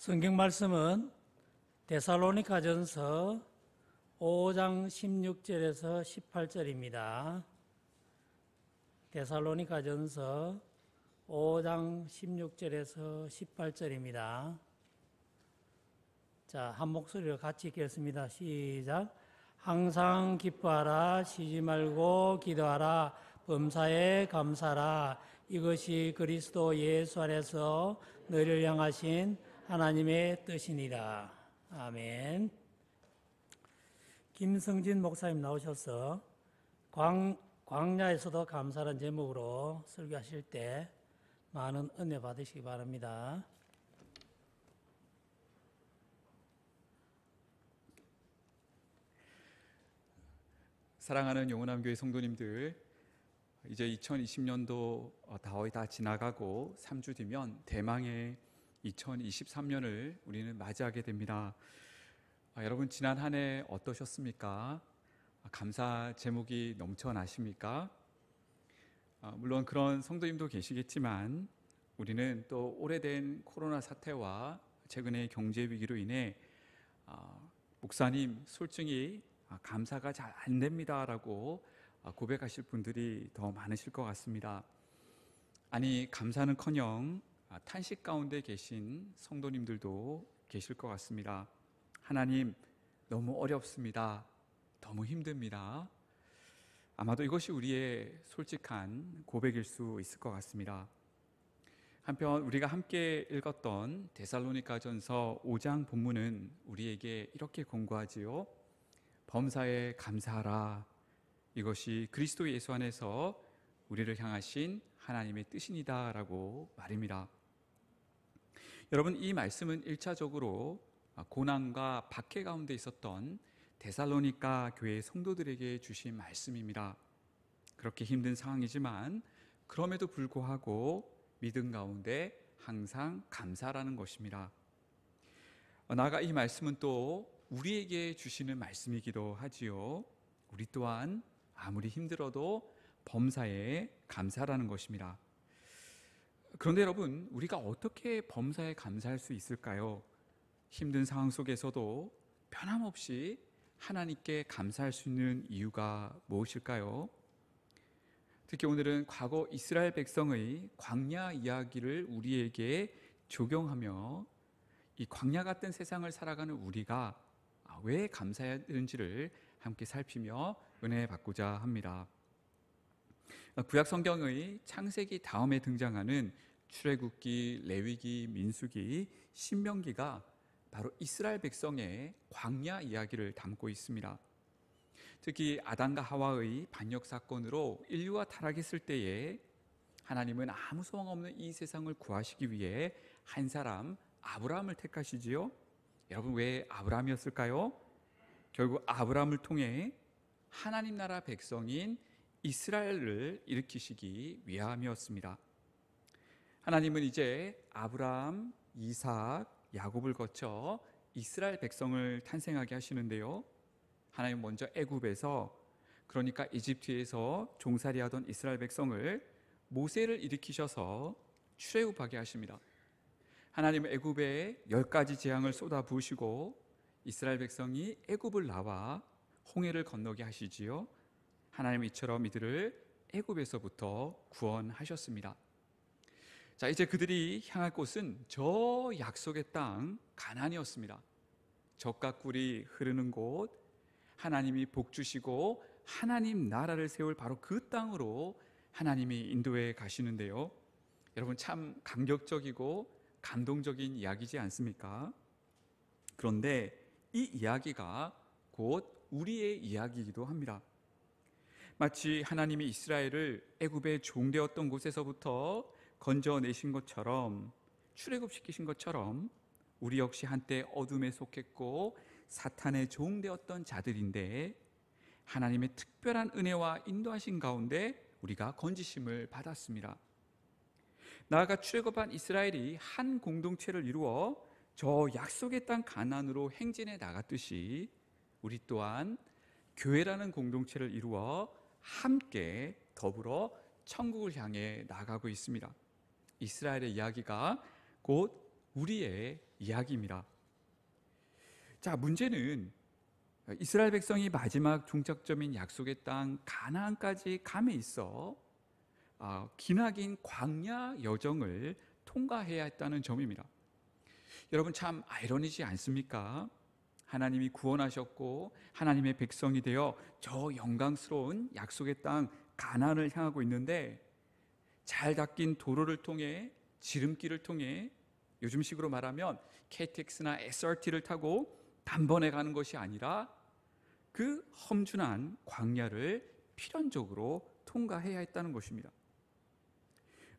성경 말씀은 데살로니가전서 5장 16절에서 18절입니다. 데살로니가전서 5장 16절에서 18절입니다. 자, 한 목소리로 같이 읽겠습니다. 시작. 항상 기뻐하라, 쉬지 말고 기도하라, 범사에 감사하라. 이것이 그리스도 예수 안에서 너희를 향하신 하나님의 뜻이니라. 아멘. 김성진 목사님 나오셔서 광야에서도 감사라는 제목으로 설교하실 때 많은 은혜 받으시기 바랍니다. 사랑하는 영원한 교회 성도님들, 이제 2020년도 거의 다 지나가고 3주 뒤면 대망의 2023년을 우리는 맞이하게 됩니다. 여러분, 지난 한 해 어떠셨습니까? 감사 제목이 넘쳐나십니까? 물론 그런 성도님도 계시겠지만 우리는 또 오래된 코로나 사태와 최근의 경제 위기로 인해 목사님 솔직히 감사가 잘 안 됩니다라고 고백하실 분들이 더 많으실 것 같습니다. 아니, 감사는커녕 탄식 가운데 계신 성도님들도 계실 것 같습니다. 하나님, 너무 어렵습니다. 너무 힘듭니다. 아마도 이것이 우리의 솔직한 고백일 수 있을 것 같습니다. 한편 우리가 함께 읽었던 데살로니가전서 5장 본문은 우리에게 이렇게 권고하지요. 범사에 감사하라. 이것이 그리스도 예수 안에서 우리를 향하신 하나님의 뜻이니다 라고 말입니다. 여러분, 이 말씀은 1차적으로 고난과 박해 가운데 있었던 데살로니가 교회 성도들에게 주신 말씀입니다. 그렇게 힘든 상황이지만 그럼에도 불구하고 믿음 가운데 항상 감사라는 것입니다. 나아가 이 말씀은 또 우리에게 주시는 말씀이기도 하지요. 우리 또한 아무리 힘들어도 범사에 감사라는 것입니다. 그런데 여러분, 우리가 어떻게 범사에 감사할 수 있을까요? 힘든 상황 속에서도 변함없이 하나님께 감사할 수 있는 이유가 무엇일까요? 특히 오늘은 과거 이스라엘 백성의 광야 이야기를 우리에게 적용하며 이 광야 같은 세상을 살아가는 우리가 왜 감사해야 되는지를 함께 살피며 은혜 받고자 합니다. 구약 성경의 창세기 다음에 등장하는 출애굽기, 레위기, 민수기, 신명기가 바로 이스라엘 백성의 광야 이야기를 담고 있습니다. 특히 아담과 하와의 반역 사건으로 인류가 타락했을 때에 하나님은 아무 소망 없는 이 세상을 구하시기 위해 한 사람 아브라함을 택하시지요. 여러분, 왜 아브라함이었을까요? 결국 아브라함을 통해 하나님 나라 백성인 이스라엘을 일으키시기 위함이었습니다. 하나님은 이제 아브라함, 이삭, 야곱을 거쳐 이스라엘 백성을 탄생하게 하시는데요. 하나님 먼저 애굽에서, 그러니까 이집트에서 종살이하던 이스라엘 백성을 모세를 일으키셔서 출애굽하게 하십니다. 하나님은 애굽에 10가지 재앙을 쏟아 부으시고 이스라엘 백성이 애굽을 나와 홍해를 건너게 하시지요. 하나님은 이처럼 이들을 애굽에서부터 구원하셨습니다. 자, 이제 그들이 향할 곳은 저 약속의 땅 가나안이었습니다. 젖과 꿀이 흐르는 곳, 하나님이 복 주시고 하나님 나라를 세울 바로 그 땅으로 하나님이 인도해 가시는데요. 여러분, 참 감격적이고 감동적인 이야기지 않습니까? 그런데 이 이야기가 곧 우리의 이야기이기도 합니다. 마치 하나님이 이스라엘을 애굽의 종되었던 곳에서부터 건져내신 것처럼, 출애굽시키신 것처럼 우리 역시 한때 어둠에 속했고 사탄의 종되었던 자들인데 하나님의 특별한 은혜와 인도하신 가운데 우리가 건지심을 받았습니다. 나아가 출애굽한 이스라엘이 한 공동체를 이루어 저 약속의 땅 가나안으로 행진해 나갔듯이 우리 또한 교회라는 공동체를 이루어 함께 더불어 천국을 향해 나가고 있습니다. 이스라엘의 이야기가 곧 우리의 이야기입니다. 자, 문제는 이스라엘 백성이 마지막 종착점인 약속의 땅 가나안까지 감에 있어 기나긴 광야 여정을 통과해야 했다는 점입니다. 여러분, 참 아이러니지 않습니까? 하나님이 구원하셨고 하나님의 백성이 되어 저 영광스러운 약속의 땅 가나안을 향하고 있는데, 잘 닦인 도로를 통해, 지름길을 통해, 요즘식으로 말하면 KTX나 SRT를 타고 단번에 가는 것이 아니라 그 험준한 광야를 필연적으로 통과해야 했다는 것입니다.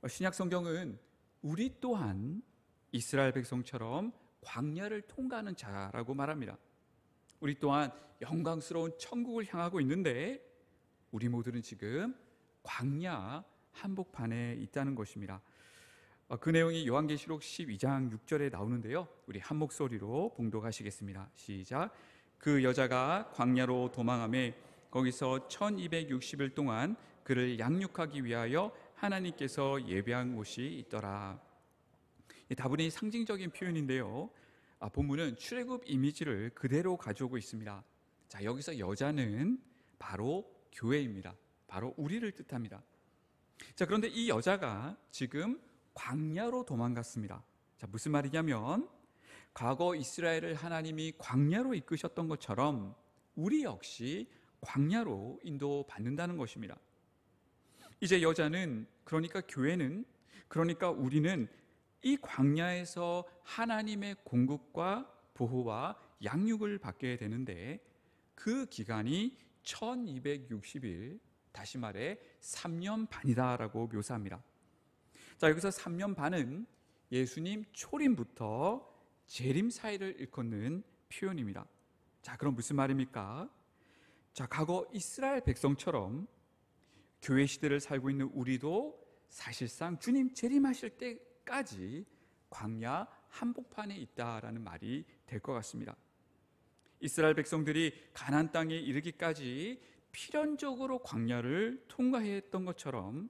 신약 성경은 우리 또한 이스라엘 백성처럼 광야를 통과하는 자라고 말합니다. 우리 또한 영광스러운 천국을 향하고 있는데 우리 모두는 지금 광야 한복판에 있다는 것입니다. 그 내용이 요한계시록 12장 6절에 나오는데요, 우리 한 목소리로 봉독하시겠습니다. 시작. 그 여자가 광야로 도망하며 거기서 1260일 동안 그를 양육하기 위하여 하나님께서 예배한 곳이 있더라. 다분히 상징적인 표현인데요, 본문은 출애굽 이미지를 그대로 가져오고 있습니다. 자, 여기서 여자는 바로 교회입니다. 바로 우리를 뜻합니다. 자, 그런데 이 여자가 지금 광야로 도망갔습니다. 자, 무슨 말이냐면 과거 이스라엘을 하나님이 광야로 이끄셨던 것처럼 우리 역시 광야로 인도받는다는 것입니다. 이제 여자는, 그러니까 교회는, 그러니까 우리는 이 광야에서 하나님의 공급과 보호와 양육을 받게 되는데, 그 기간이 1260일, 다시 말해 3년 반이다라고 묘사합니다. 자, 여기서 3년 반은 예수님 초림부터 재림 사이를 일컫는 표현입니다. 자, 그럼 무슨 말입니까? 자, 과거 이스라엘 백성처럼 교회 시대를 살고 있는 우리도 사실상 주님 재림하실 때까지 광야 한복판에 있다라는 말이 될 것 같습니다. 이스라엘 백성들이 가나안 땅에 이르기까지 필연적으로 광야를 통과해야 했던 것처럼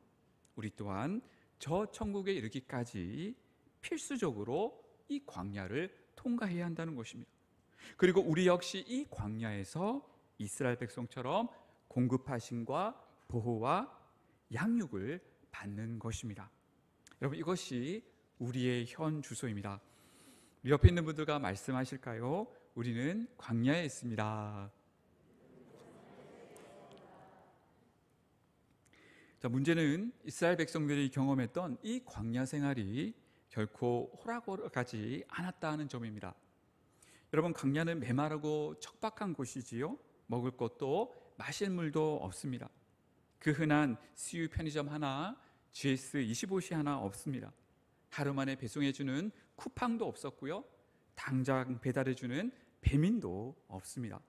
우리 또한 저 천국에 이르기까지 필수적으로 이 광야를 통과해야 한다는 것입니다. 그리고 우리 역시 이 광야에서 이스라엘 백성처럼 공급하심과 보호와 양육을 받는 것입니다. 여러분, 이것이 우리의 현 주소입니다. 우리 옆에 있는 분들과 말씀하실까요? 우리는 광야에 있습니다. 자, 문제는 이스라엘 백성들이 경험했던 이 광야 생활이 결코 호락호락하지 않았다는 점입니다. 여러분, 광야는 메마르고 척박한 곳이지요. 먹을 것도 마실 물도 없습니다. 그 흔한 CU 편의점 하나, GS25시 하나 없습니다. 하루 만에 배송해주는 쿠팡도 없었고요, 당장 배달해주는 배민도 없습니다.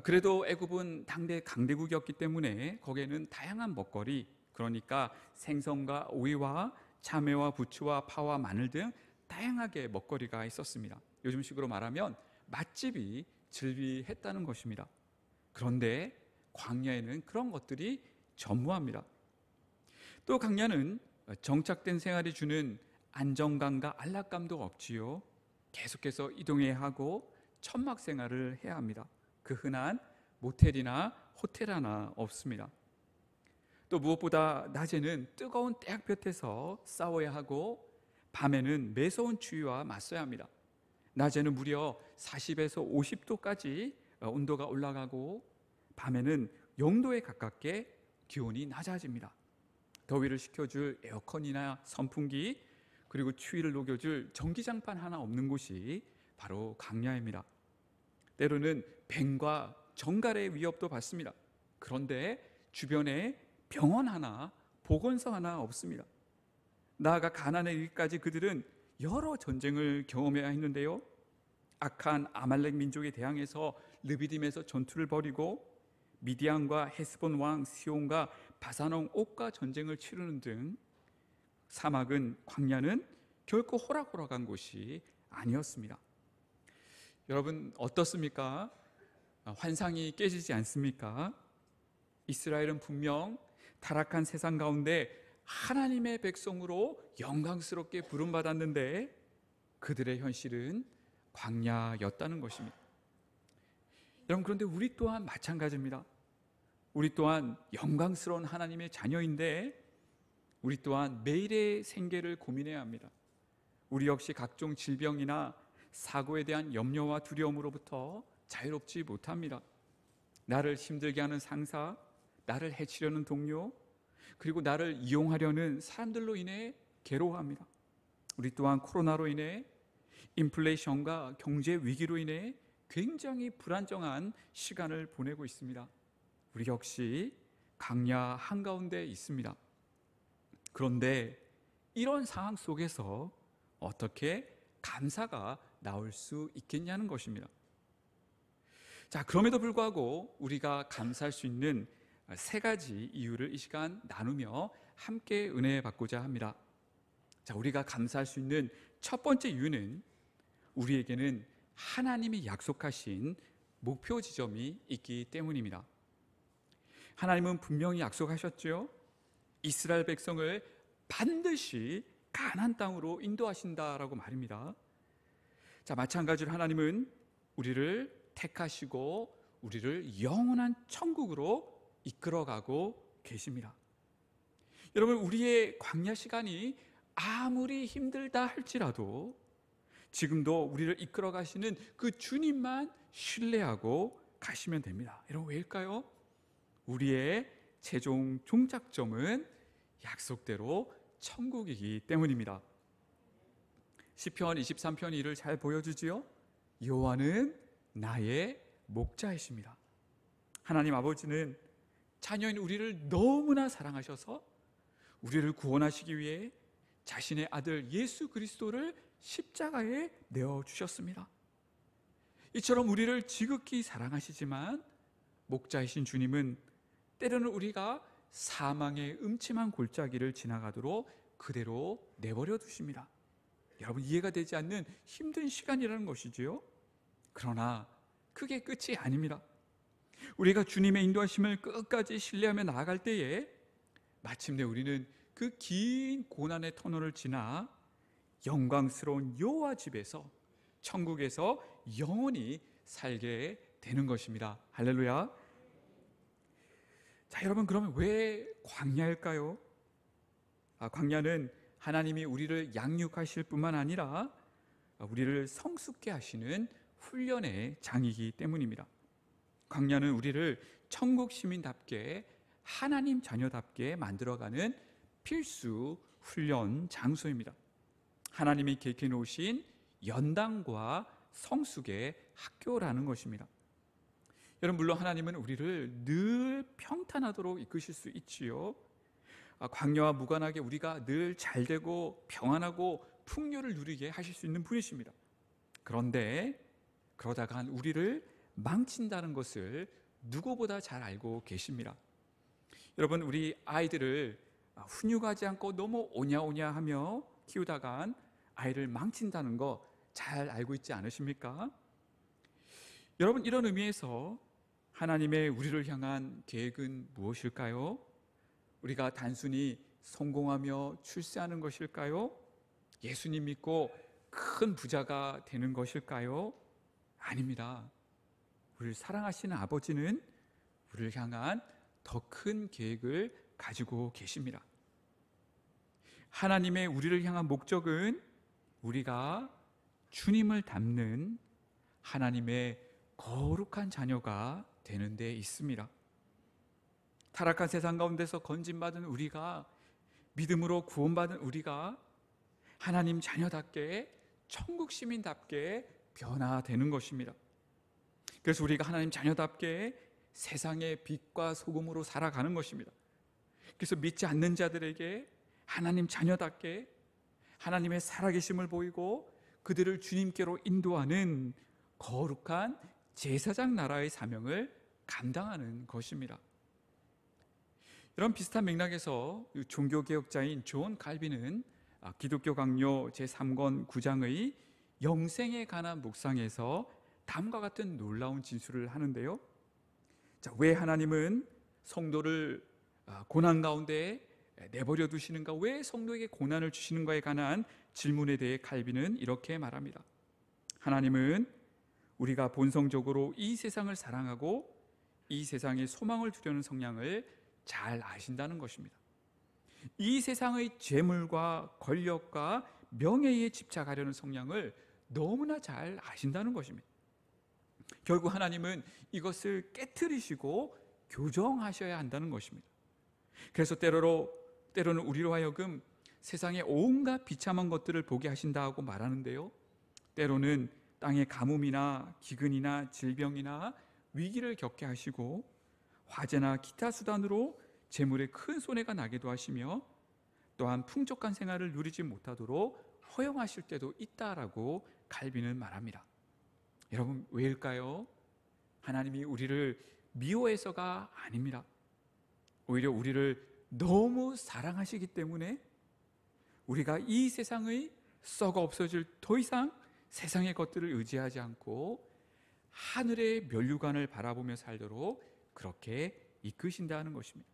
그래도 애굽은 당대 강대국이었기 때문에 거기에는 다양한 먹거리, 그러니까 생선과 오이와 참외와 부추와 파와 마늘 등 다양하게 먹거리가 있었습니다. 요즘식으로 말하면 맛집이 즐비했다는 것입니다. 그런데 광야에는 그런 것들이 전무합니다. 또 광야는 정착된 생활이 주는 안정감과 안락감도 없지요. 계속해서 이동해야 하고 천막 생활을 해야 합니다. 그 흔한 모텔이나 호텔 하나 없습니다. 또 무엇보다 낮에는 뜨거운 태양볕에서 싸워야 하고 밤에는 매서운 추위와 맞서야 합니다. 낮에는 무려 40에서 50도까지 온도가 올라가고 밤에는 0도에 가깝게 기온이 낮아집니다. 더위를 식혀줄 에어컨이나 선풍기, 그리고 추위를 녹여줄 전기장판 하나 없는 곳이 바로 광야입니다. 때로는 뱀과 정갈의 위협도 받습니다. 그런데 주변에 병원 하나, 보건소 하나 없습니다. 나아가 가나안에 이르기까지 그들은 여러 전쟁을 경험해야 했는데요, 악한 아말렉 민족에 대항해서 르비딤에서 전투를 벌이고 미디안과 헤스본 왕 시온과 바산왕 옥과 전쟁을 치르는 등 사막은, 광야는 결코 호락호락한 곳이 아니었습니다. 여러분, 어떻습니까? 환상이 깨지지 않습니까? 이스라엘은 분명 타락한 세상 가운데 하나님의 백성으로 영광스럽게 부름받았는데 그들의 현실은 광야였다는 것입니다. 여러분, 그런데 우리 또한 마찬가지입니다. 우리 또한 영광스러운 하나님의 자녀인데 우리 또한 매일의 생계를 고민해야 합니다. 우리 역시 각종 질병이나 사고에 대한 염려와 두려움으로부터 자유롭지 못합니다. 나를 힘들게 하는 상사, 나를 해치려는 동료, 그리고 나를 이용하려는 사람들로 인해 괴로워합니다. 우리 또한 코로나로 인해 인플레이션과 경제 위기로 인해 굉장히 불안정한 시간을 보내고 있습니다. 우리 역시 광야 한가운데 있습니다. 그런데 이런 상황 속에서 어떻게 감사가 나올 수 있겠냐는 것입니다. 자, 그럼에도 불구하고 우리가 감사할 수 있는 세 가지 이유를 이 시간 나누며 함께 은혜 받고자 합니다. 자, 우리가 감사할 수 있는 첫 번째 이유는 우리에게는 하나님이 약속하신 목표 지점이 있기 때문입니다. 하나님은 분명히 약속하셨죠. 이스라엘 백성을 반드시 가나안 땅으로 인도하신다라고 말입니다. 자, 마찬가지로 하나님은 우리를 택하시고 우리를 영원한 천국으로 이끌어가고 계십니다. 여러분, 우리의 광야 시간이 아무리 힘들다 할지라도 지금도 우리를 이끌어 가시는 그 주님만 신뢰하고 가시면 됩니다. 여러분, 왜일까요? 우리의 최종 종착점은 약속대로 천국이기 때문입니다. 시편 23편 1을 잘 보여주지요. 여호와는 나의 목자이십니다. 하나님 아버지는 자녀인 우리를 너무나 사랑하셔서 우리를 구원하시기 위해 자신의 아들 예수 그리스도를 십자가에 내어주셨습니다. 이처럼 우리를 지극히 사랑하시지만 목자이신 주님은 때로는 우리가 사망의 음침한 골짜기를 지나가도록 그대로 내버려 두십니다. 여러분, 이해가 되지 않는 힘든 시간이라는 것이지요. 그러나 그게 끝이 아닙니다. 우리가 주님의 인도하심을 끝까지 신뢰하며 나아갈 때에 마침내 우리는 그 긴 고난의 터널을 지나 영광스러운 여호와 집에서, 천국에서 영원히 살게 되는 것입니다. 할렐루야. 자, 여러분, 그러면 왜 광야일까요? 광야는 하나님이 우리를 양육하실 뿐만 아니라 우리를 성숙케 하시는 훈련의 장이기 때문입니다. 광야는 우리를 천국 시민답게, 하나님 자녀답게 만들어가는 필수 훈련 장소입니다. 하나님이 계획해 놓으신 연단과 성숙의 학교라는 것입니다. 여러분, 물론 하나님은 우리를 늘 평탄하도록 이끄실 수 있지요. 광야와 무관하게 우리가 늘 잘되고 평안하고 풍요를 누리게 하실 수 있는 분이십니다. 그런데 그러다가 우리를 망친다는 것을 누구보다 잘 알고 계십니다. 여러분, 우리 아이들을 훈육하지 않고 너무 오냐오냐하며 키우다간 아이를 망친다는 거 잘 알고 있지 않으십니까? 여러분, 이런 의미에서 하나님의 우리를 향한 계획은 무엇일까요? 우리가 단순히 성공하며 출세하는 것일까요? 예수님 믿고 큰 부자가 되는 것일까요? 아닙니다. 우리를 사랑하시는 아버지는 우리를 향한 더 큰 계획을 가지고 계십니다. 하나님의 우리를 향한 목적은 우리가 주님을 닮는 하나님의 거룩한 자녀가 되는 데 있습니다. 타락한 세상 가운데서 건진받은 우리가, 믿음으로 구원받은 우리가 하나님 자녀답게, 천국 시민답게 변화되는 것입니다. 그래서 우리가 하나님 자녀답게 세상의 빛과 소금으로 살아가는 것입니다. 그래서 믿지 않는 자들에게 하나님 자녀답게 하나님의 살아계심을 보이고 그들을 주님께로 인도하는 거룩한 제사장 나라의 사명을 감당하는 것입니다. 이런 비슷한 맥락에서 종교개혁자인 존 칼빈은 기독교 강요 제3권 9장의 영생에 관한 묵상에서 다음과 같은 놀라운 진술을 하는데요. 자, 왜 하나님은 성도를 고난 가운데 내버려 두시는가? 왜 성도에게 고난을 주시는가에 관한 질문에 대해 칼빈은 이렇게 말합니다. 하나님은 우리가 본성적으로 이 세상을 사랑하고 이 세상에 소망을 두려는 성향을 잘 아신다는 것입니다. 이 세상의 재물과 권력과 명예에 집착하려는 성향을 너무나 잘 아신다는 것입니다. 결국 하나님은 이것을 깨트리시고 교정하셔야 한다는 것입니다. 그래서 때로는 우리로 하여금 세상의 온갖 비참한 것들을 보게 하신다고 말하는데요, 때로는 땅의 가뭄이나 기근이나 질병이나 위기를 겪게 하시고 화재나 기타 수단으로 재물에 큰 손해가 나기도 하시며 또한 풍족한 생활을 누리지 못하도록 허용하실 때도 있다라고 칼빈은 말합니다. 여러분, 왜일까요? 하나님이 우리를 미워해서가 아닙니다. 오히려 우리를 너무 사랑하시기 때문에 우리가 이 세상의 썩어 없어질 더 이상 세상의 것들을 의지하지 않고 하늘의 면류관을 바라보며 살도록 그렇게 이끄신다는 것입니다.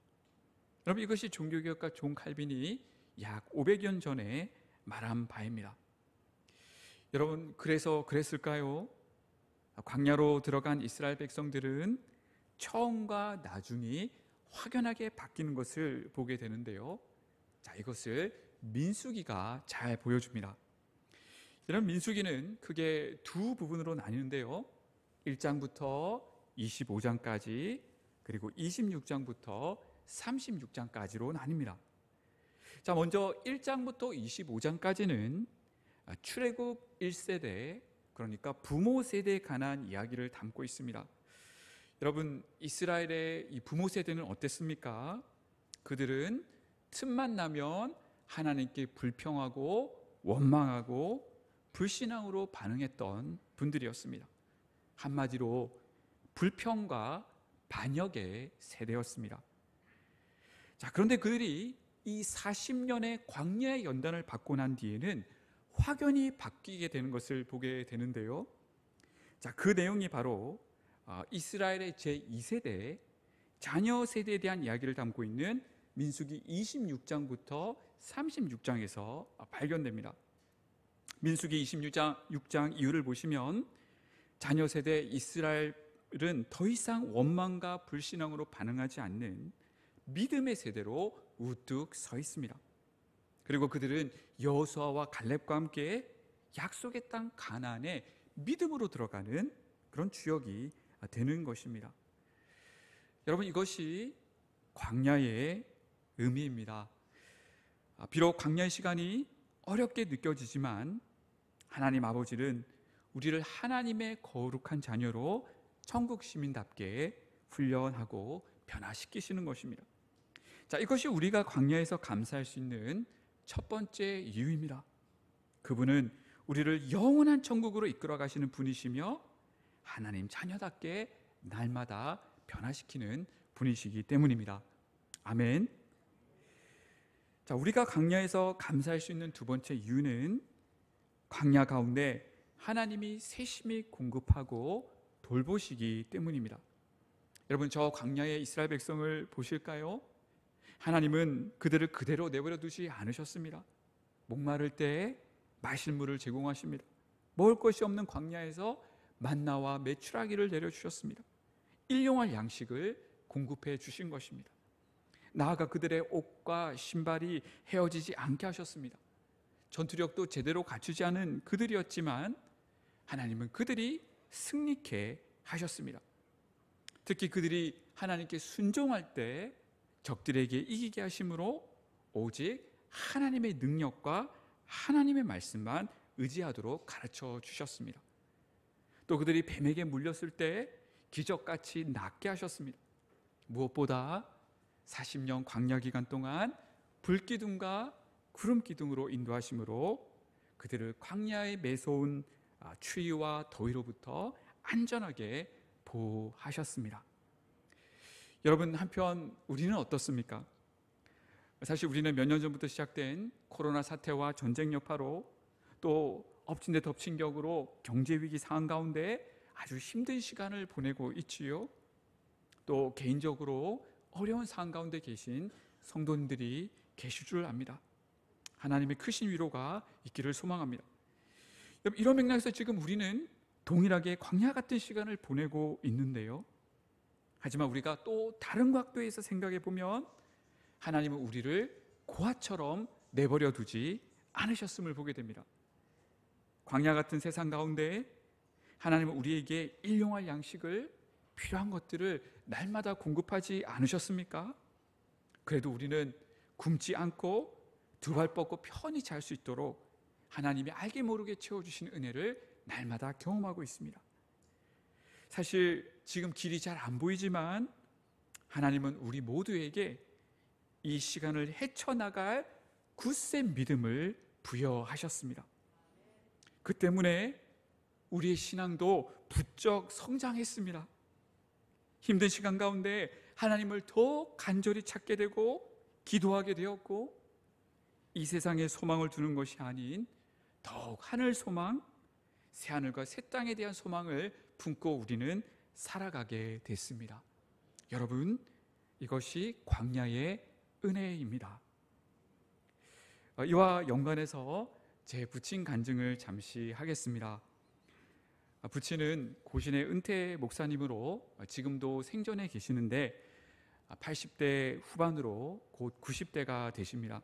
여러분, 이것이 종교개혁가 존 칼빈이 약 500년 전에 말한 바입니다. 여러분, 그래서 그랬을까요? 광야로 들어간 이스라엘 백성들은 처음과 나중이 확연하게 바뀌는 것을 보게 되는데요, 자, 이것을 민수기가 잘 보여줍니다. 이런 민수기는 크게 두 부분으로 나뉘는데요, 1장부터 25장까지 그리고 26장부터 36장까지로 나뉩니다. 자, 먼저 1장부터 25장까지는 출애굽 1세대, 그러니까 부모 세대에 관한 이야기를 담고 있습니다. 여러분, 이스라엘의 이 부모 세대는 어땠습니까? 그들은 틈만 나면 하나님께 불평하고 원망하고 불신앙으로 반응했던 분들이었습니다. 한마디로 불평과 반역의 세대였습니다. 자, 그런데 그들이 이 40년의 광야의 연단을 받고 난 뒤에는 확연히 바뀌게 되는 것을 보게 되는데요, 자, 그 내용이 바로 이스라엘의 제2세대 자녀 세대에 대한 이야기를 담고 있는 민수기 26장부터 36장에서 발견됩니다. 민수기 26장 이유를 보시면 자녀 세대 이스라엘은 더 이상 원망과 불신앙으로 반응하지 않는 믿음의 세대로 우뚝 서 있습니다. 그리고 그들은 여호수아와 갈렙과 함께 약속의 땅 가나안에 믿음으로 들어가는 그런 주역이 되는 것입니다. 여러분, 이것이 광야의 의미입니다. 비록 광야의 시간이 어렵게 느껴지지만 하나님 아버지는 우리를 하나님의 거룩한 자녀로 천국 시민답게 훈련하고 변화시키시는 것입니다. 자, 이것이 우리가 광야에서 감사할 수 있는 첫 번째 이유입니다. 그분은 우리를 영원한 천국으로 이끌어 가시는 분이시며 하나님 자녀답게 날마다 변화시키는 분이시기 때문입니다. 아멘. 자, 우리가 광야에서 감사할 수 있는 두 번째 이유는 광야 가운데 하나님이 세심히 공급하고 돌보시기 때문입니다. 여러분, 저 광야의 이스라엘 백성을 보실까요? 하나님은 그들을 그대로 내버려 두지 않으셨습니다. 목마를 때 마실 물을 제공하십니다. 먹을 것이 없는 광야에서 만나와 메추라기를 내려주셨습니다. 일용할 양식을 공급해 주신 것입니다. 나아가 그들의 옷과 신발이 헤어지지 않게 하셨습니다. 전투력도 제대로 갖추지 않은 그들이었지만 하나님은 그들이 승리케 하셨습니다. 특히 그들이 하나님께 순종할 때 적들에게 이기게 하심으로 오직 하나님의 능력과 하나님의 말씀만 의지하도록 가르쳐 주셨습니다. 또 그들이 뱀에게 물렸을 때 기적같이 낫게 하셨습니다. 무엇보다 40년 광야 기간 동안 불기둥과 구름기둥으로 인도하심으로 그들을 광야에 매서운 추위와 더위로부터 안전하게 보호하셨습니다. 여러분, 한편 우리는 어떻습니까? 사실 우리는 몇 년 전부터 시작된 코로나 사태와 전쟁 여파로 또 엎친 데 덮친 격으로 경제 위기 상황 가운데 아주 힘든 시간을 보내고 있지요. 또 개인적으로 어려운 상황 가운데 계신 성도님들이 계실 줄 압니다. 하나님의 크신 위로가 있기를 소망합니다. 여러분, 이런 맥락에서 지금 우리는 동일하게 광야 같은 시간을 보내고 있는데요. 하지만 우리가 또 다른 각도에서 생각해 보면 하나님은 우리를 고아처럼 내버려 두지 않으셨음을 보게 됩니다. 광야 같은 세상 가운데 하나님은 우리에게 일용할 양식을, 필요한 것들을 날마다 공급하지 않으셨습니까? 그래도 우리는 굶지 않고 두 발 뻗고 편히 잘 수 있도록 하나님이 알게 모르게 채워주시는 은혜를 날마다 경험하고 있습니다. 사실 지금 길이 잘 안 보이지만 하나님은 우리 모두에게 이 시간을 헤쳐나갈 굳센 믿음을 부여하셨습니다. 그 때문에 우리의 신앙도 부쩍 성장했습니다. 힘든 시간 가운데 하나님을 더 간절히 찾게 되고 기도하게 되었고, 이 세상에 소망을 두는 것이 아닌 더욱 하늘 소망, 새하늘과 새 땅에 대한 소망을 품고 우리는 살아가게 됐습니다. 여러분, 이것이 광야의 은혜입니다. 이와 연관해서 제 부친 간증을 잠시 하겠습니다. 부친은 고신의 은퇴 목사님으로 지금도 생전에 계시는데 80대 후반으로 곧 90대가 되십니다.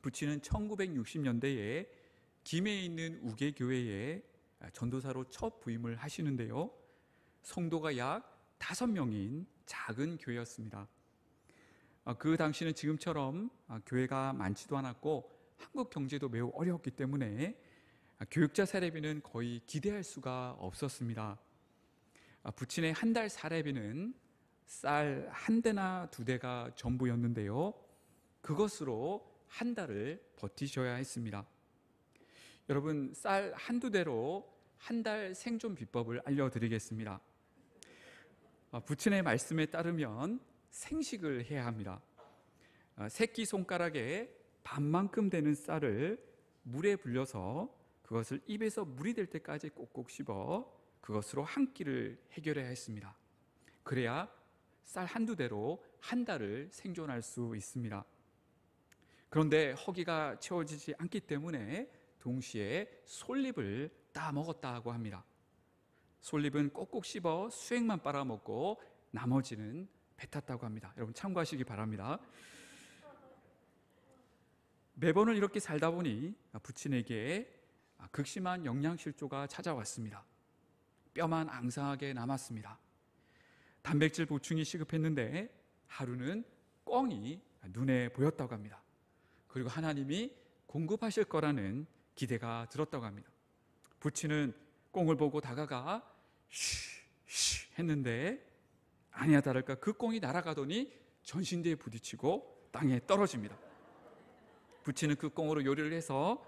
부친은 1960년대에 김해에 있는 우계교회에 전도사로 첫 부임을 하시는데요, 성도가 약 5명인 작은 교회였습니다. 그 당시는 지금처럼 교회가 많지도 않았고 한국 경제도 매우 어려웠기 때문에 교육자 사례비는 거의 기대할 수가 없었습니다. 부친의 한 달 사례비는 쌀 한 대나 두 대가 전부였는데요, 그것으로 한 달을 버티셔야 했습니다. 여러분, 쌀 한두 대로 한 달 생존 비법을 알려드리겠습니다. 부친의 말씀에 따르면 생식을 해야 합니다. 새끼손가락에 반만큼 되는 쌀을 물에 불려서 그것을 입에서 물이 될 때까지 꼭꼭 씹어 그것으로 한 끼를 해결해야 했습니다. 그래야 쌀 한두 대로 한 달을 생존할 수 있습니다. 그런데 허기가 채워지지 않기 때문에 동시에 솔잎을 따 먹었다고 합니다. 솔잎은 꼭꼭 씹어 수액만 빨아먹고 나머지는 뱉었다고 합니다. 여러분, 참고하시기 바랍니다. 매번을 이렇게 살다 보니 부친에게 극심한 영양실조가 찾아왔습니다. 뼈만 앙상하게 남았습니다. 단백질 보충이 시급했는데 하루는 꿩이 눈에 보였다고 합니다. 그리고 하나님이 공급하실 거라는 기대가 들었다고 합니다. 부친은 꿩을 보고 다가가 쉬 했는데 아니야 다를까 그 꿩이 날아가더니 전신대에 부딪히고 땅에 떨어집니다. 부친은 그 꿩으로 요리를 해서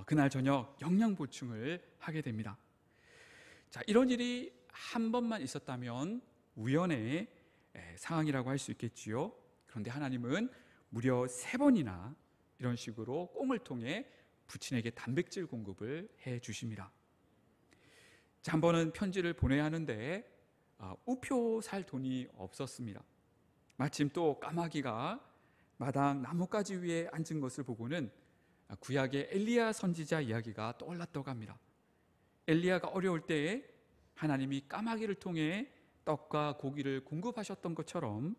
그날 저녁 영양 보충을 하게 됩니다. 자, 이런 일이 한 번만 있었다면 우연의 상황이라고 할 수 있겠지요. 그런데 하나님은 무려 3번이나 이런 식으로 꿩을 통해 부친에게 단백질 공급을 해 주십니다. 자, 한 번은 편지를 보내야 하는데 우표 살 돈이 없었습니다. 마침 또 까마귀가 마당 나뭇가지 위에 앉은 것을 보고는 구약의 엘리야 선지자 이야기가 떠올랐다고 합니다. 엘리야가 어려울 때에 하나님이 까마귀를 통해 떡과 고기를 공급하셨던 것처럼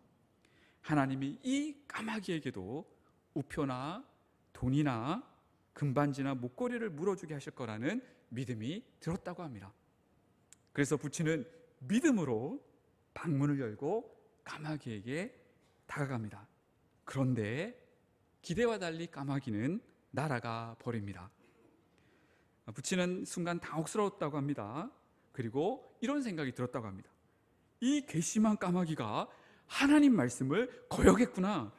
하나님이 이 까마귀에게도 우표나 돈이나 금반지나 목걸이를 물어주게 하실 거라는 믿음이 들었다고 합니다. 그래서 부친은 믿음으로 방문을 열고 까마귀에게 다가갑니다. 그런데 기대와 달리 까마귀는 날아가 버립니다. 부친은 순간 당혹스러웠다고 합니다. 그리고 이런 생각이 들었다고 합니다. 이 괘씸한 까마귀가 하나님 말씀을 거역했구나.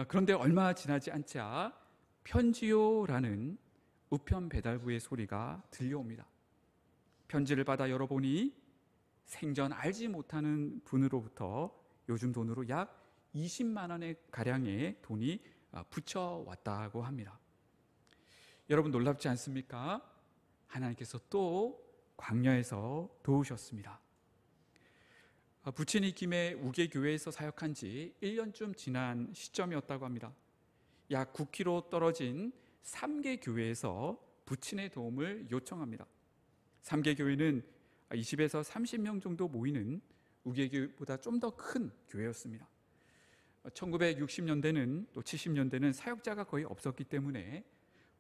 그런데 얼마 지나지 않자 편지요라는 우편 배달부의 소리가 들려옵니다. 편지를 받아 열어보니 생전 알지 못하는 분으로부터 요즘 돈으로 약 20만 원의 가량의 돈이 붙여왔다고 합니다. 여러분, 놀랍지 않습니까? 하나님께서 또 광야에서 도우셨습니다. 부친이 김해 우계교회에서 사역한 지 1년쯤 지난 시점이었다고 합니다. 약 9km 떨어진 삼계교회에서 부친의 도움을 요청합니다. 삼계교회는 20에서 30명 정도 모이는 우계교회보다 좀 더 큰 교회였습니다. 1960년대는 또 70년대는 사역자가 거의 없었기 때문에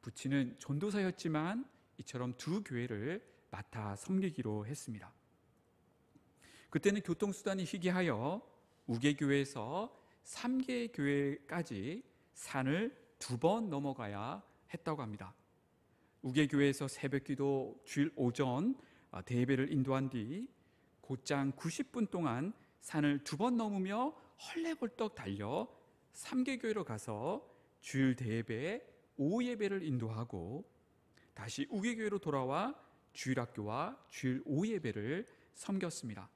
부친은 전도사였지만 이처럼 두 교회를 맡아 섬기기로 했습니다. 그때는 교통수단이 희귀하여 우계교회에서 삼계교회까지 산을 2번 넘어가야 했다고 합니다. 우계교회에서 새벽기도 주일 오전 대예배를 인도한 뒤 곧장 90분 동안 산을 2번 넘으며 헐레벌떡 달려 삼계교회로 가서 주일 대예배 오후 예배를 인도하고 다시 우계교회로 돌아와 주일학교와 주일 오후 예배를 섬겼습니다.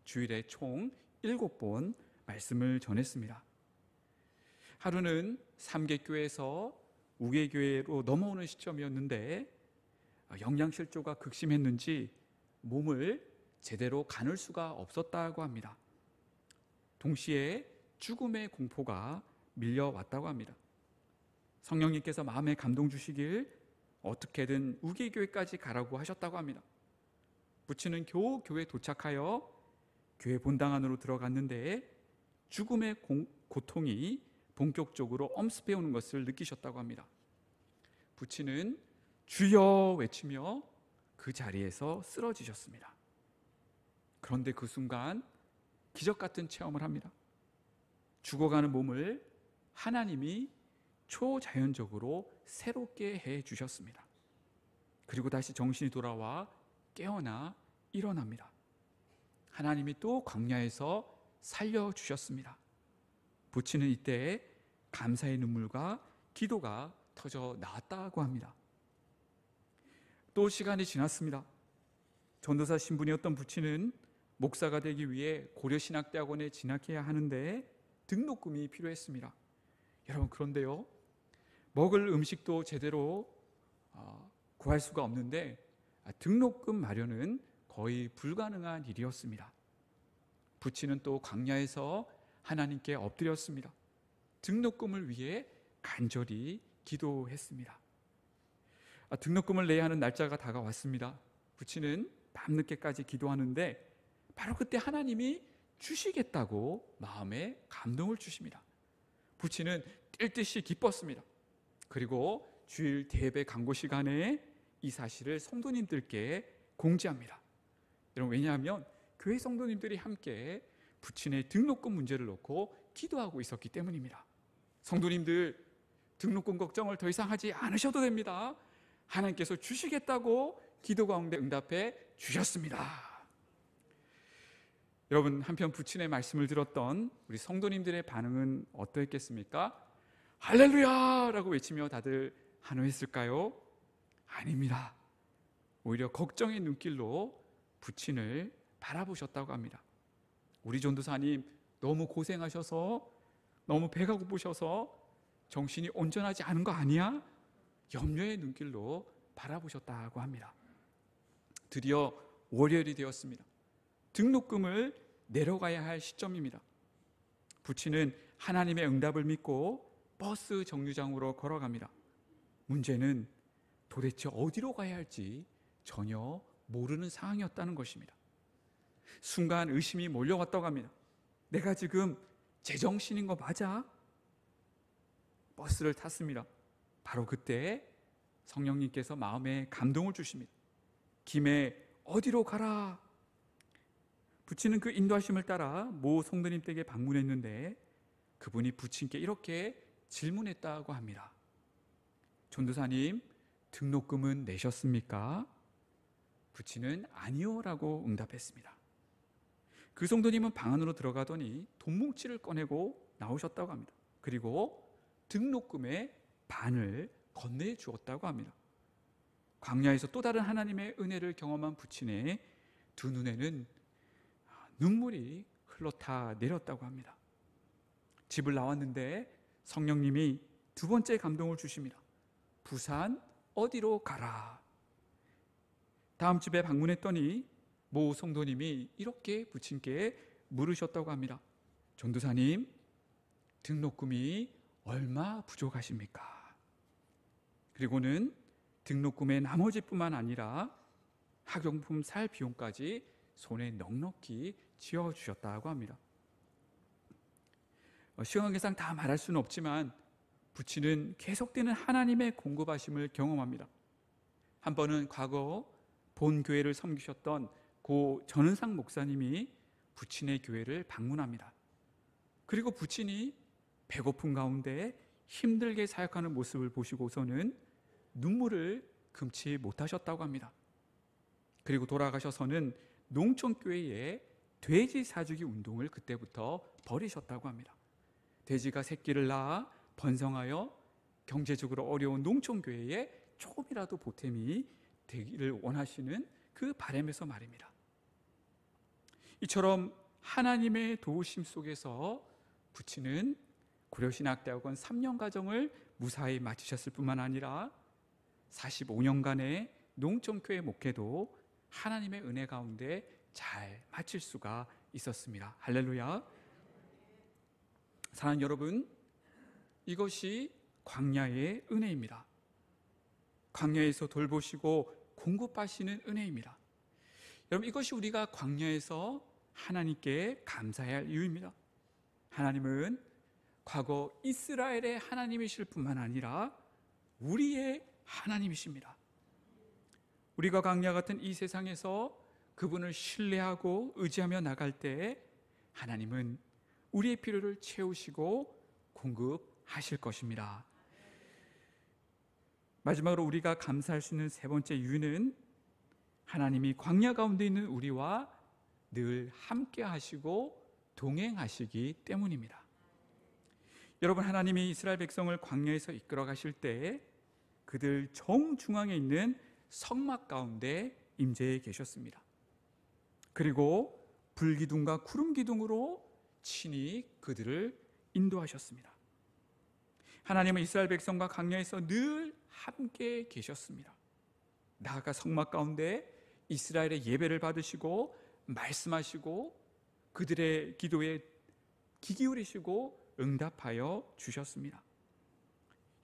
주일에 총 7번 말씀을 전했습니다. 하루는 삼계교회에서 우계교회로 넘어오는 시점이었는데 영양실조가 극심했는지 몸을 제대로 가눌 수가 없었다고 합니다. 동시에 죽음의 공포가 밀려왔다고 합니다. 성령님께서 마음에 감동 주시길 어떻게든 우계교회까지 가라고 하셨다고 합니다. 부친은 겨우 교회에 도착하여 교회 본당 안으로 들어갔는데 죽음의 고통이 본격적으로 엄습해오는 것을 느끼셨다고 합니다. 부친은 주여 외치며 그 자리에서 쓰러지셨습니다. 그런데 그 순간 기적 같은 체험을 합니다. 죽어가는 몸을 하나님이 초자연적으로 새롭게 해 주셨습니다. 그리고 다시 정신이 돌아와 깨어나 일어납니다. 하나님이 또 광야에서 살려주셨습니다. 부친은 이때 감사의 눈물과 기도가 터져 나왔다고 합니다. 또 시간이 지났습니다. 전도사 신분이었던 부친은 목사가 되기 위해 고려신학대학원에 진학해야 하는데 등록금이 필요했습니다. 여러분, 그런데요, 먹을 음식도 제대로 구할 수가 없는데 등록금 마련은 거의 불가능한 일이었습니다. 부친은 또 광야에서 하나님께 엎드렸습니다. 등록금을 위해 간절히 기도했습니다. 등록금을 내야 하는 날짜가 다가왔습니다. 부친은 밤늦게까지 기도하는데 바로 그때 하나님이 주시겠다고 마음에 감동을 주십니다. 부친은 뛸 듯이 기뻤습니다. 그리고 주일 대예배 강고 시간에 이 사실을 성도님들께 공지합니다. 여러분, 왜냐하면 교회 성도님들이 함께 부친의 등록금 문제를 놓고 기도하고 있었기 때문입니다. 성도님들, 등록금 걱정을 더 이상 하지 않으셔도 됩니다. 하나님께서 주시겠다고 기도 가운데 응답해 주셨습니다. 여러분, 한편 부친의 말씀을 들었던 우리 성도님들의 반응은 어떠했겠습니까? 할렐루야! 라고 외치며 다들 환호했을까요? 아닙니다. 오히려 걱정의 눈길로 부친을 바라보셨다고 합니다. 우리 전도사님 너무 고생하셔서, 너무 배가 고프셔서 정신이 온전하지 않은 거 아니야? 염려의 눈길로 바라보셨다고 합니다. 드디어 월요일이 되었습니다. 등록금을 내려가야 할 시점입니다. 부친은 하나님의 응답을 믿고 버스 정류장으로 걸어갑니다. 문제는 도대체 어디로 가야 할지 전혀 모르는 상황이었다는 것입니다. 순간 의심이 몰려왔다고 합니다. 내가 지금 제정신인 거 맞아? 버스를 탔습니다. 바로 그때 성령님께서 마음에 감동을 주십니다. 김해 어디로 가라? 부친은 그 인도하심을 따라 모 성도님 댁에 방문했는데 그분이 부친께 이렇게 질문했다고 합니다. 전도사님, 등록금은 내셨습니까? 부친은 아니요 라고 응답했습니다. 그 성도님은 방 안으로 들어가더니 돈뭉치를 꺼내고 나오셨다고 합니다. 그리고 등록금의 반을 건네주었다고 합니다. 광야에서 또 다른 하나님의 은혜를 경험한 부친의 두 눈에는 눈물이 흘러타 내렸다고 합니다. 집을 나왔는데 성령님이 두 번째 감동을 주십니다. 부산 어디로 가라. 다음 집에 방문했더니 모 성도님이 이렇게 부친께 물으셨다고 합니다. 전도사님, 등록금이 얼마 부족하십니까? 그리고는 등록금의 나머지뿐만 아니라 학용품 살 비용까지 손에 넉넉히 쥐어주셨다고 합니다. 시간계상 다 말할 수는 없지만 부친은 계속되는 하나님의 공급하심을 경험합니다. 한 번은 과거 본 교회를 섬기셨던 고 전은상 목사님이 부친의 교회를 방문합니다. 그리고 부친이 배고픈 가운데 힘들게 사역하는 모습을 보시고서는 눈물을 금치 못하셨다고 합니다. 그리고 돌아가셔서는 농촌교회에 돼지 사주기 운동을 그때부터 벌이셨다고 합니다. 돼지가 새끼를 낳아 번성하여 경제적으로 어려운 농촌교회에 조금이라도 보탬이 되기를 원하시는 그 바람에서 말입니다. 이처럼 하나님의 도우심 속에서 부친은 고려신학대학원 3년 과정을 무사히 마치셨을 뿐만 아니라 45년간의 농촌교회 목회도 하나님의 은혜 가운데 잘 마칠 수가 있었습니다. 할렐루야. 사랑하는 여러분, 이것이 광야의 은혜입니다. 광야에서 돌보시고 공급하시는 은혜입니다. 여러분, 이것이 우리가 광야에서 하나님께 감사해야 할 이유입니다. 하나님은 과거 이스라엘의 하나님이실 뿐만 아니라 우리의 하나님이십니다. 우리가 광야 같은 이 세상에서 그분을 신뢰하고 의지하며 나갈 때 하나님은 우리의 필요를 채우시고 공급하실 것입니다. 마지막으로 우리가 감사할 수 있는 세 번째 이유는 하나님이 광야 가운데 있는 우리와 늘 함께 하시고 동행하시기 때문입니다. 여러분, 하나님이 이스라엘 백성을 광야에서 이끌어 가실 때 그들 정중앙에 있는 성막 가운데 임재해 계셨습니다. 그리고 불기둥과 구름기둥으로 친히 그들을 인도하셨습니다. 하나님은 이스라엘 백성과 광야에서 늘 함께 계셨습니다. 나아가 성막 가운데 이스라엘의 예배를 받으시고 말씀하시고 그들의 기도에 귀 기울이시고 응답하여 주셨습니다.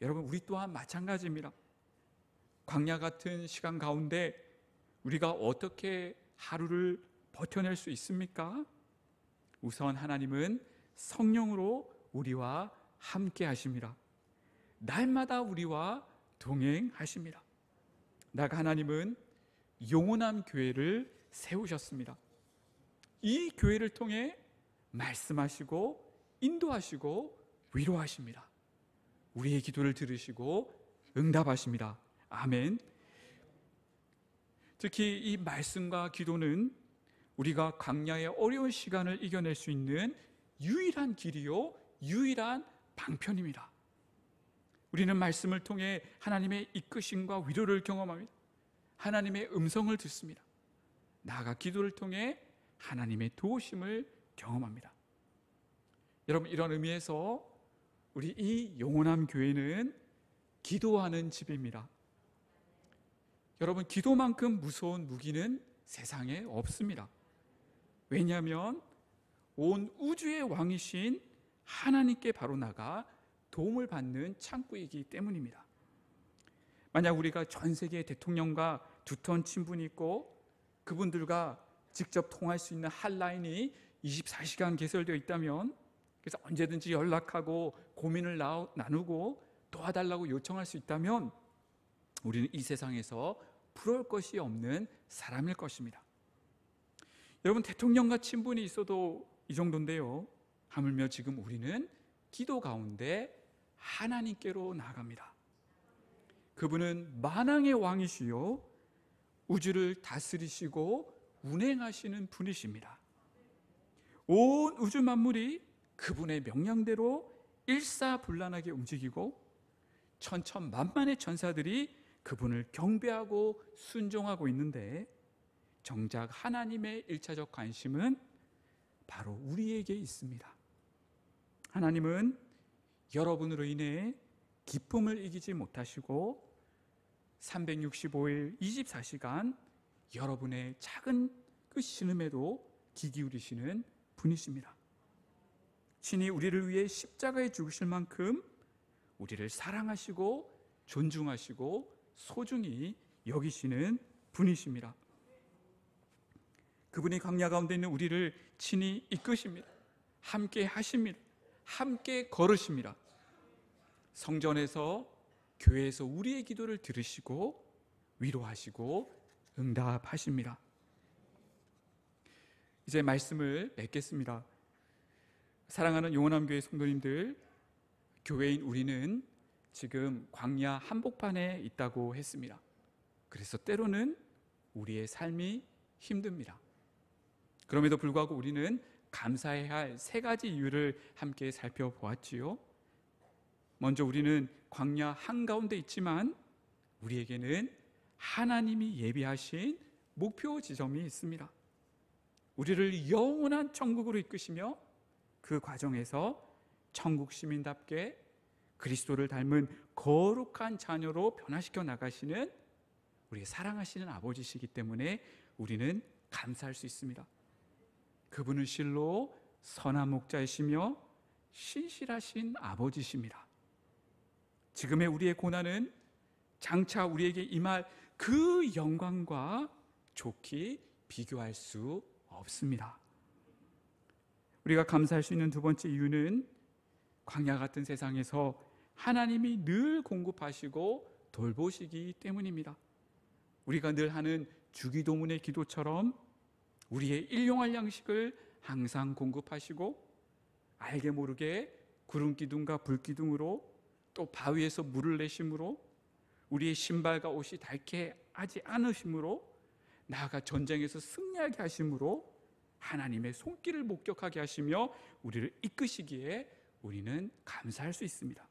여러분, 우리 또한 마찬가지입니다. 광야 같은 시간 가운데 우리가 어떻게 하루를 버텨낼 수 있습니까? 우선 하나님은 성령으로 우리와 함께 하십니다. 날마다 우리와 동행하십니다. 나아가 하나님은 영원한 교회를 세우셨습니다. 이 교회를 통해 말씀하시고 인도하시고 위로하십니다. 우리의 기도를 들으시고 응답하십니다. 아멘. 특히 이 말씀과 기도는 우리가 광야의 어려운 시간을 이겨낼 수 있는 유일한 길이요, 유일한 방편입니다. 우리는 말씀을 통해 하나님의 이끄심과 위로를 경험합니다. 하나님의 음성을 듣습니다. 나아가 기도를 통해 하나님의 도우심을 경험합니다. 여러분, 이런 의미에서 우리 이 영원한 교회는 기도하는 집입니다. 여러분, 기도만큼 무서운 무기는 세상에 없습니다. 왜냐하면 온 우주의 왕이신 하나님께 바로 나가 도움을 받는 창구이기 때문입니다. 만약 우리가 전 세계 대통령과 두터운 친분이 있고 그분들과 직접 통할 수 있는 핫라인이 24시간 개설되어 있다면, 그래서 언제든지 연락하고 고민을 나누고 도와달라고 요청할 수 있다면 우리는 이 세상에서 부러울 것이 없는 사람일 것입니다. 여러분, 대통령과 친분이 있어도 이 정도인데요, 하물며 지금 우리는 기도 가운데 하나님께로 나아갑니다. 그분은 만왕의 왕이시요 우주를 다스리시고 운행하시는 분이십니다. 온 우주 만물이 그분의 명령대로 일사불란하게 움직이고 천천만만의 천사들이 그분을 경배하고 순종하고 있는데, 정작 하나님의 1차적 관심은 바로 우리에게 있습니다. 하나님은 여러분으로 인해 기쁨을 이기지 못하시고 365일 24시간 여러분의 작은 그 신음에도 귀 기울이시는 분이십니다. 친히 우리를 위해 십자가에 죽으실 만큼 우리를 사랑하시고 존중하시고 소중히 여기시는 분이십니다. 그분이 광야 가운데 있는 우리를 친히 이끄십니다. 함께 하십니다. 함께 걸으십니다. 성전에서, 교회에서 우리의 기도를 들으시고 위로하시고 응답하십니다. 이제 말씀을 맺겠습니다. 사랑하는 용원함교회 성도님들, 교회인 우리는 지금 광야 한복판에 있다고 했습니다. 그래서 때로는 우리의 삶이 힘듭니다. 그럼에도 불구하고 우리는 감사해야 할 세 가지 이유를 함께 살펴보았지요. 먼저 우리는 광야 한가운데 있지만 우리에게는 하나님이 예비하신 목표 지점이 있습니다. 우리를 영원한 천국으로 이끄시며 그 과정에서 천국 시민답게 그리스도를 닮은 거룩한 자녀로 변화시켜 나가시는 우리 사랑하시는 아버지시기 때문에 우리는 감사할 수 있습니다. 그분은 실로 선한 목자이시며 신실하신 아버지십니다. 지금의 우리의 고난은 장차 우리에게 임할 그 영광과 좋게 비교할 수 없습니다. 우리가 감사할 수 있는 두 번째 이유는 광야 같은 세상에서 하나님이 늘 공급하시고 돌보시기 때문입니다. 우리가 늘 하는 주기도문의 기도처럼 우리의 일용할 양식을 항상 공급하시고 알게 모르게 구름기둥과 불기둥으로 또 바위에서 물을 내심으로 우리의 신발과 옷이 닳게 하지 않으심으로 나아가 전쟁에서 승리하게 하심으로 하나님의 손길을 목격하게 하시며 우리를 이끄시기에 우리는 감사할 수 있습니다.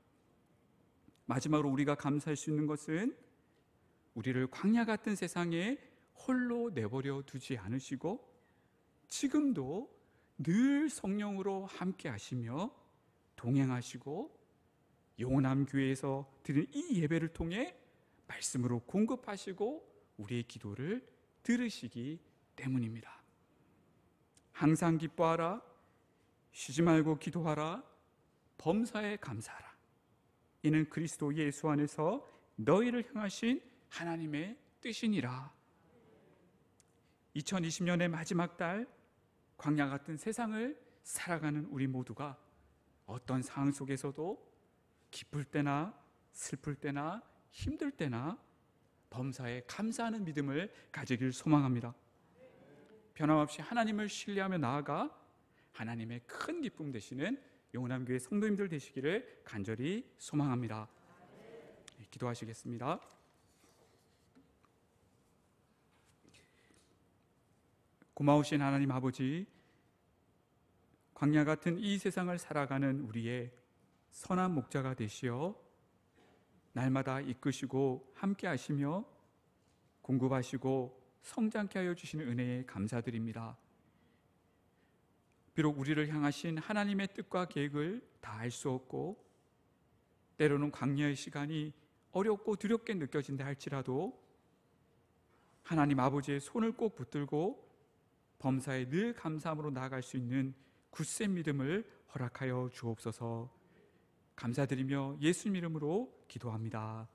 마지막으로 우리가 감사할 수 있는 것은 우리를 광야 같은 세상에 홀로 내버려 두지 않으시고 지금도 늘 성령으로 함께 하시며 동행하시고 용원함 교회에서 드리는 이 예배를 통해 말씀으로 공급하시고 우리의 기도를 들으시기 때문입니다. 항상 기뻐하라, 쉬지 말고 기도하라, 범사에 감사하라. 이는 그리스도 예수 안에서 너희를 향하신 하나님의 뜻이니라. 2020년의 마지막 달, 광야 같은 세상을 살아가는 우리 모두가 어떤 상황 속에서도 기쁠 때나 슬플 때나 힘들 때나 범사에 감사하는 믿음을 가지길 소망합니다. 변함없이 하나님을 신뢰하며 나아가 하나님의 큰 기쁨 되시는 용원함교회 성도님들 되시기를 간절히 소망합니다. 기도하시겠습니다. 고마우신 하나님 아버지, 광야 같은 이 세상을 살아가는 우리의 선한 목자가 되시어 날마다 이끄시고 함께 하시며 공급하시고 성장케 하여 주시는 은혜에 감사드립니다. 비록 우리를 향하신 하나님의 뜻과 계획을 다 알 수 없고 때로는 광야의 시간이 어렵고 두렵게 느껴진다 할지라도 하나님 아버지의 손을 꼭 붙들고 범사에 늘 감사함으로 나아갈 수 있는 굳센 믿음을 허락하여 주옵소서. 감사드리며 예수님 이름으로 기도합니다.